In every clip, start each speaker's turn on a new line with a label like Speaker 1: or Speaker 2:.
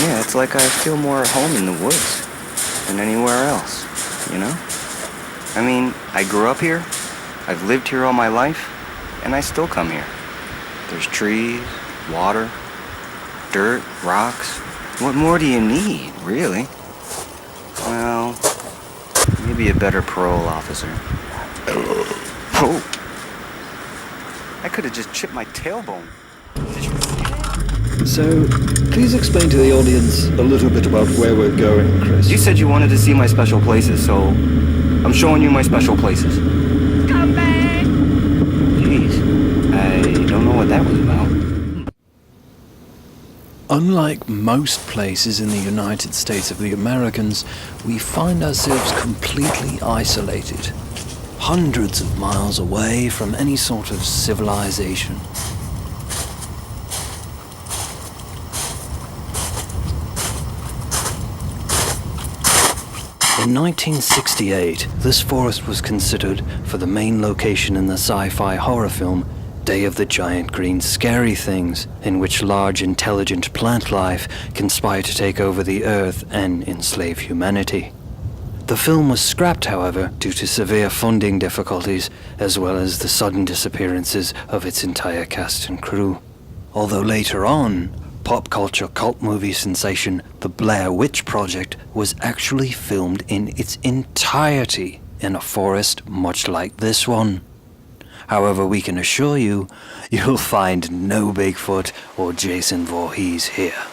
Speaker 1: Yeah, it's like I feel more at home in the woods than anywhere else, you know? I mean, I grew up here, I've lived here all my life, and I still come here. There's trees, water, dirt, rocks. What more do you need, really? Well, maybe a better parole officer. Oh! I could have just chipped my tailbone.
Speaker 2: So, please explain to the audience a little bit about where we're going, Chris.
Speaker 1: You said you wanted to see my special places, so I'm showing you my special places.
Speaker 3: Scumbag!
Speaker 1: Jeez, I don't know what that was about.
Speaker 2: Unlike most places in the United States of the Americans, we find ourselves completely isolated, hundreds of miles away from any sort of civilization. In 1968, this forest was considered for the main location in the sci-fi horror film Day of the Giant Green Scary Things, in which large intelligent plant life conspire to take over the Earth and enslave humanity. The film was scrapped, however, due to severe funding difficulties, as well as the sudden disappearances of its entire cast and crew. Although later on, pop culture cult movie sensation The Blair Witch Project was actually filmed in its entirety in a forest much like this one. However, we can assure you, you'll find no Bigfoot or Jason Voorhees here.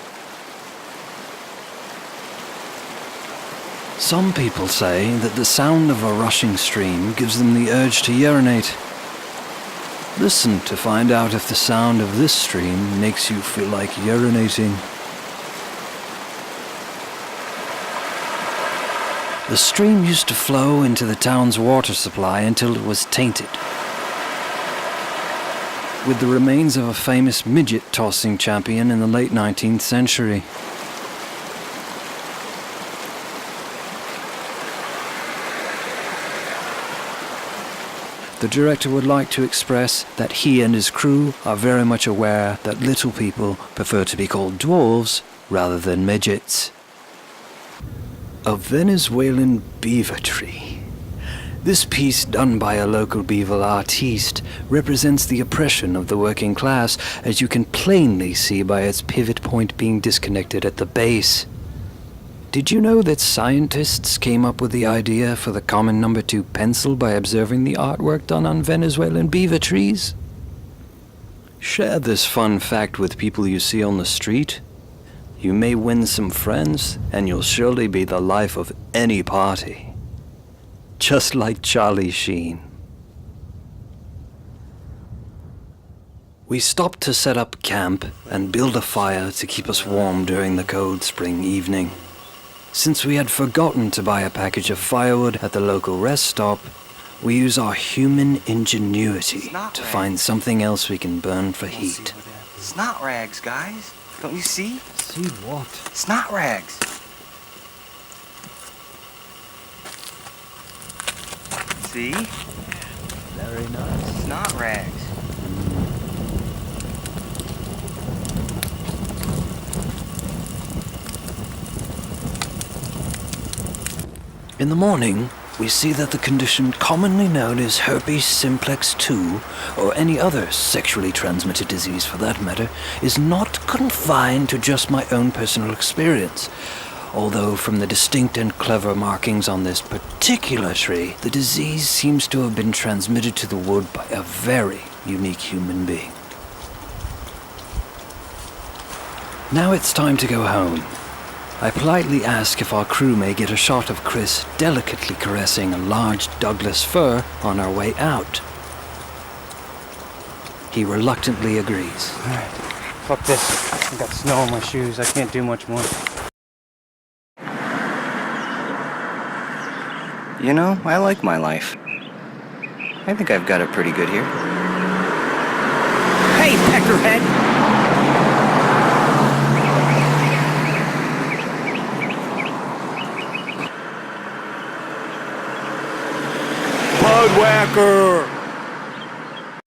Speaker 2: Some people say that the sound of a rushing stream gives them the urge to urinate. Listen to find out if the sound of this stream makes you feel like urinating. The stream used to flow into the town's water supply until it was tainted with the remains of a famous midget tossing champion in the late 19th century. The director would like to express that he and his crew are very much aware that little people prefer to be called dwarves rather than midgets. A Venezuelan beaver tree. This piece, done by a local beaver artiste, represents the oppression of the working class, as you can plainly see by its pivot point being disconnected at the base. Did you know that scientists came up with the idea for the common number 2 pencil by observing the artwork done on Venezuelan beaver trees? Share this fun fact with people you see on the street. You may win some friends, and you'll surely be the life of any party. Just like Charlie Sheen. We stopped to set up camp and build a fire to keep us warm during the cold spring evening. Since we had forgotten to buy a package of firewood at the local rest stop, we use our human ingenuity to find something else we can burn for heat.
Speaker 1: Snot rags, guys. Don't you see?
Speaker 2: See what?
Speaker 1: Snot rags. See?
Speaker 2: Very nice.
Speaker 1: Snot rags.
Speaker 2: In the morning, we see that the condition commonly known as herpes simplex 2, or any other sexually transmitted disease for that matter, is not confined to just my own personal experience. Although from the distinct and clever markings on this particular tree, the disease seems to have been transmitted to the wood by a very unique human being. Now it's time to go home. I politely ask if our crew may get a shot of Chris delicately caressing a large Douglas fir on our way out. He reluctantly agrees.
Speaker 1: Alright, fuck this. I got snow on my shoes. I can't do much more. You know, I like my life. I think I've got it pretty good here. Hey, peckerhead! Budwhacker!